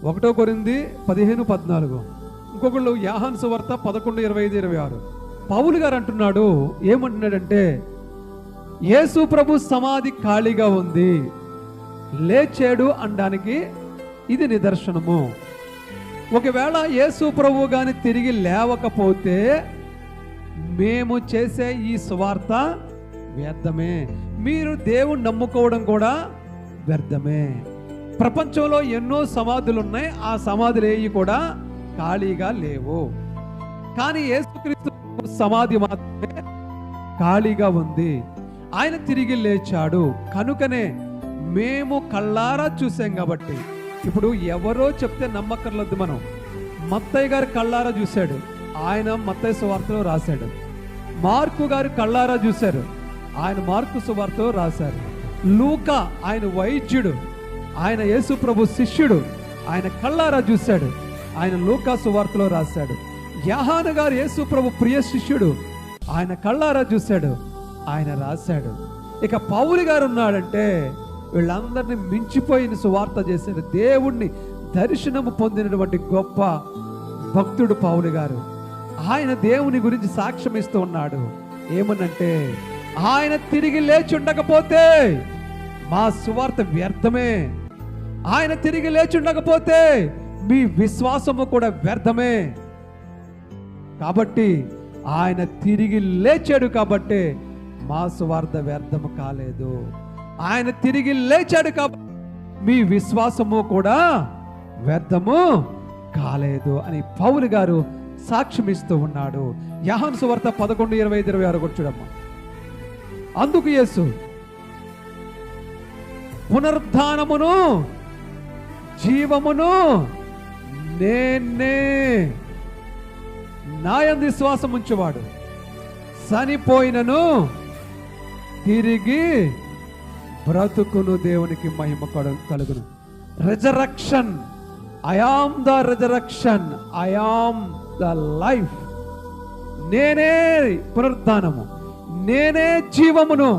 1 కొరింథీ 15:14. ఇంకొకళ్ళు యోహాను సువార్త 11:25-26. పౌలు గారు అంటున్నాడు, ఏమంటున్నాడంటే, యేసు ప్రభు సమాధి ఖాళీగా ఉంది, లేచాడు అనడానికి ఇది నిదర్శనము. ఒకవేళ యేసు ప్రభు గాని తిరిగి లేవకపోతే మేము చేసే ఈ సువార్త వ్యర్థమే, మీరు దేవుణ్ణి నమ్ముకోవడం కూడా వ్యర్థమే. ప్రపంచంలో ఎన్నో సమాధులు ఉన్నాయి, ఆ సమాధులు ఏవి కూడా ఖాళీగా లేవు. కానీ యేసుక్రీస్తు సమాధి మాత్రమే ఖాళీగా ఉంది. ఆయన తిరిగి లేచాడు కనుకనే మేము కళ్ళారా చూసాం. కాబట్టి ఇప్పుడు ఎవరో చెప్తే నమ్మక్కర్లేదు. మనం మత్తయ్య గారు కళ్ళారా చూశాడు, ఆయన మత్తయి సువార్తలో రాశాడు. మార్కు గారు కళ్ళారా చూశారు, ఆయన మార్కు సువార్తలో రాశారు. లూకా ఆయన వైద్యుడు, ఆయన యేసు ప్రభు శిష్యుడు, ఆయన కళ్ళారా చూశాడు, ఆయన లూకా సువార్తలో రాశాడు. యోహాను గారు యేసు ప్రభు ప్రియ శిష్యుడు, ఆయన కళ్ళారా చూశాడు, ఆయన రాశాడు. ఇక పౌలు గారు ఉన్నాడంటే వీళ్ళందరినీ మించిపోయిన సువార్త చేశాడు. దేవుణ్ణి దర్శనము పొందినటువంటి గొప్ప భక్తుడు పౌలు గారు. ఆయన దేవుని గురించి సాక్ష్యం ఇస్తూ ఉన్నాడు. ఏమనంటే, ఆయన తిరిగి లేచి ఉండకపోతే మా సువార్త వ్యర్థమే, ఆయన తిరిగి లేచి ఉండకపోతే మీ విశ్వాసము కూడా వ్యర్థమే. కాబట్టి ఆయన తిరిగి లేచాడు కాబట్టి మా సువార్త వ్యర్థము కాలేదు. ఆయన తిరిగి లేచాడు కాబట్టి మీ విశ్వాసము కూడా వ్యర్థము కాలేదు అని పౌలు గారు సాక్ష్యమిస్తూ ఉన్నాడు. యోహాను సువార్త 11:25-26 చూడమ్మా. అందుకు యేసు, పునరుద్ధానమును జీవమును నేనే, నా యందు విశ్వాసం ఉంచువాడు చనిపోయినను తిరిగి బ్రతుకును, దేవునికి మహిమ కలుగును. Resurrection, I am the resurrection, I am the life. నేనే పునరుద్ధానము, నేనే జీవమును.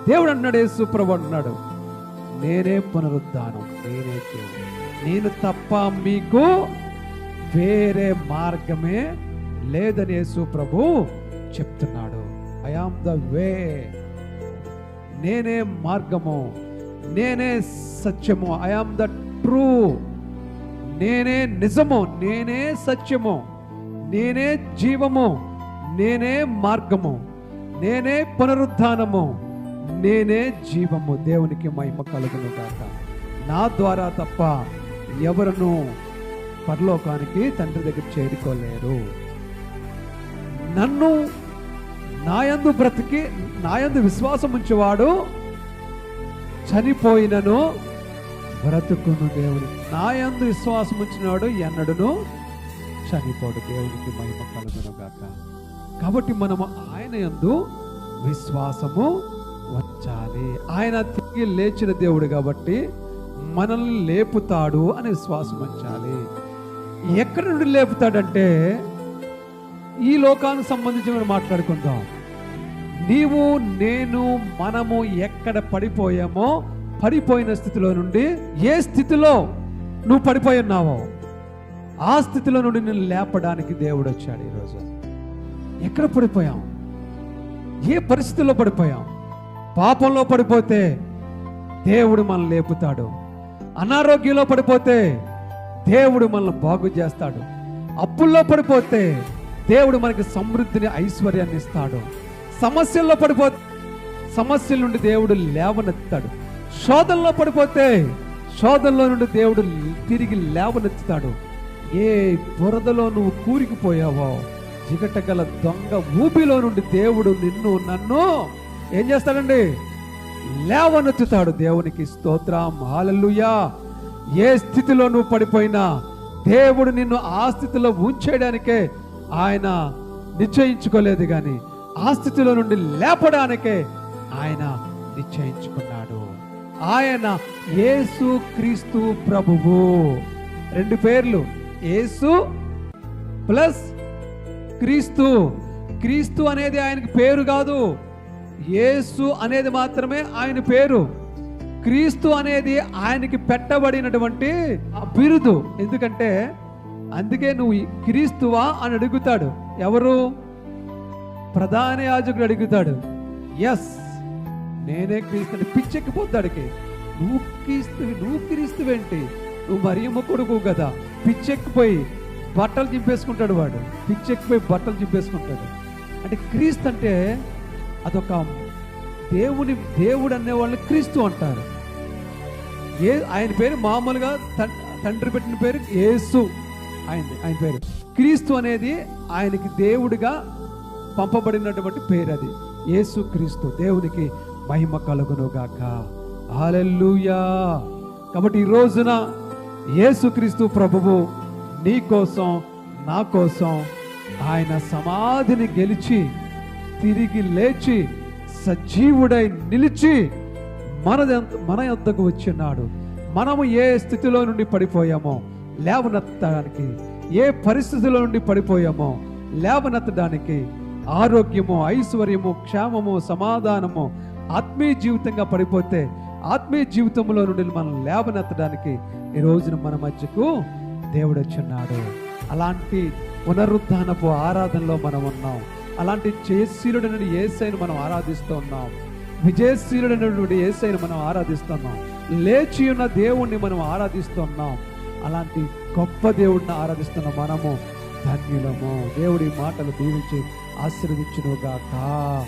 దేవుడు అన్నాడు, యేసు ప్రభు అన్నాడు, నేనే పునరుద్ధానం, నేనే జీవం, నేను తప్ప మీకు వేరే మార్గమే లేదని యేసు ప్రభు చెప్తున్నాడు. ఐ ఆమ్ ద వే, నేనే మార్గము, నేనే సత్యము, ఐ ఆమ్ ద ట్రూ, నేనే నిజము, నేనే సత్యము, నేనే జీవము, నేనే మార్గము, నేనే పునరుద్ధానము, నేనే జీవము. దేవునికి మహిమ కలుగును గాక. నా ద్వారా తప్ప ఎవరును పరలోకానికి తండ్రి దగ్గర చేరుకోలేరు. నన్ను నాయందు బ్రతికి నాయందు విశ్వాసం ఉంచేవాడు చనిపోయినను బ్రతుకును. దేవుని నాయందు విశ్వాసం ఉంచినవాడు ఎన్నడును చనిపోడు. దేవునికి మహిమ కలుగును గాక. కాబట్టి మనము ఆయన యందు విశ్వాసము ఉంచాలి. ఆయన తిరిగి లేచిన దేవుడు కాబట్టి మనల్ని లేపుతాడు అని విశ్వాసం ఉంచాలి. ఎక్కడి నుండి లేపుతాడంటే, ఈ లోకానికి సంబంధించి మనం మాట్లాడుకుందాం. నీవు నేను మనము ఎక్కడ పడిపోయామో, పడిపోయిన స్థితిలో నుండి ఏ స్థితిలో నువ్వు పడిపోయి ఉన్నావో ఆ స్థితిలో నుండి నేను లేపడానికి దేవుడు వచ్చాడు. ఈరోజు ఎక్కడ పడిపోయాం, ఏ పరిస్థితుల్లో పడిపోయాం? పాపంలో పడిపోతే దేవుడు మనల్ని లేపుతాడు. అనారోగ్యంలో పడిపోతే దేవుడు మనల్ని బాగు చేస్తాడు. అప్పుల్లో పడిపోతే దేవుడు మనకి సమృద్ధిని, ఐశ్వర్యాన్ని ఇస్తాడు. సమస్యల్లో పడిపోతే సమస్యల నుండి దేవుడు లేవనెత్తాడు. శోధనలో పడిపోతే శోధనలో నుండి దేవుడు తిరిగి లేవనెత్తుతాడు. ఏ బురదలో నువ్వు కూరికిపోయావో, జిగటగల దొంగ ఊపిలో నుండి దేవుడు నిన్ను నన్ను ఏం చేస్తాడండి? లేవనెత్తుతాడు. దేవునికి స్తోత్రం, హల్లెలూయా. ఏ స్థితిలో నువ్వు పడిపోయినా దేవుడు నిన్ను ఆ స్థితిలో ఉంచేయడానికే ఆయన నిశ్చయించుకోలేదు, కానీ ఆ స్థితిలో నుండి లేపడానికే ఆయన నిశ్చయించుకున్నాడు. ఆయన యేసు క్రీస్తు ప్రభువు. 2 పేర్లు, యేసు ప్లస్ క్రీస్తు. క్రీస్తు అనేది ఆయనకి పేరు కాదు, యేసు అనేది మాత్రమే ఆయన పేరు. క్రీస్తు అనేది ఆయనకి పెట్టబడినటువంటి ఆ బిరుదు. ఎందుకంటే అందుకే నువ్వు క్రీస్తువా అని అడుగుతాడు. ఎవరు? ప్రధాన యాజకుడు అడుగుతాడు. ఎస్, నేనే క్రీస్తుని. పిచ్చెక్కిపోతాడికి. నువ్వు క్రీస్తువేంటి? నువ్వు మరియమ్మ కొడుకు కదా. పిచ్చెక్కిపోయి బట్టలు చింపేసుకుంటాడు వాడు. పిచ్చెక్కిపోయి బట్టలు చింపేసుకుంటాడు. అంటే క్రీస్తు అంటే అదొక దేవుడు అనేవాళ్ళని క్రీస్తు అంటారు. ఆయన పేరు మామూలుగా తండ్రి పెట్టిన పేరు యేసు. ఆయన పేరు క్రీస్తు అనేది ఆయనకి దేవుడిగా పంపబడినటువంటి పేరు. అది యేసు క్రీస్తు. దేవునికి మహిమ కలుగును గాక. హల్లెలూయా. కాబట్టి ఈ రోజున యేసు క్రీస్తు ప్రభువు నీ కోసం, నా కోసం ఆయన సమాధిని గెలిచి తిరిగి లేచి సజీవుడై నిలిచి మన యొద్దకు వచ్చినాడు. మనము ఏ స్థితిలో నుండి పడిపోయామో లేవనెత్తడానికి, ఏ పరిస్థితిలో నుండి పడిపోయామో లేవనెత్తడానికి, ఆరోగ్యము, ఐశ్వర్యము, క్షేమము, సమాధానము, ఆత్మీయ జీవితంగా పడిపోతే ఆత్మీయ జీవితంలో నుండి మనం లేవనెత్తడానికి ఈ రోజున మన మధ్యకు దేవుడు వచ్చిన్నాడు. అలాంటి పునరుద్ధానపు ఆరాధనలో మనం ఉన్నాం. అలాంటి జయశీలుడైన యేసయ్యను మనం ఆరాధిస్తూ ఉన్నాం. విజయశీలుడైనటువంటి యేసయ్యను మనం ఆరాధిస్తున్నాం. లేచి ఉన్న దేవుణ్ణి మనం ఆరాధిస్తున్నాం. అలాంటి గొప్ప దేవుడిని ఆరాధిస్తున్న మనము ధన్యులము. దేవుడి మాటలు దీవించి ఆశీర్వదించును గాక.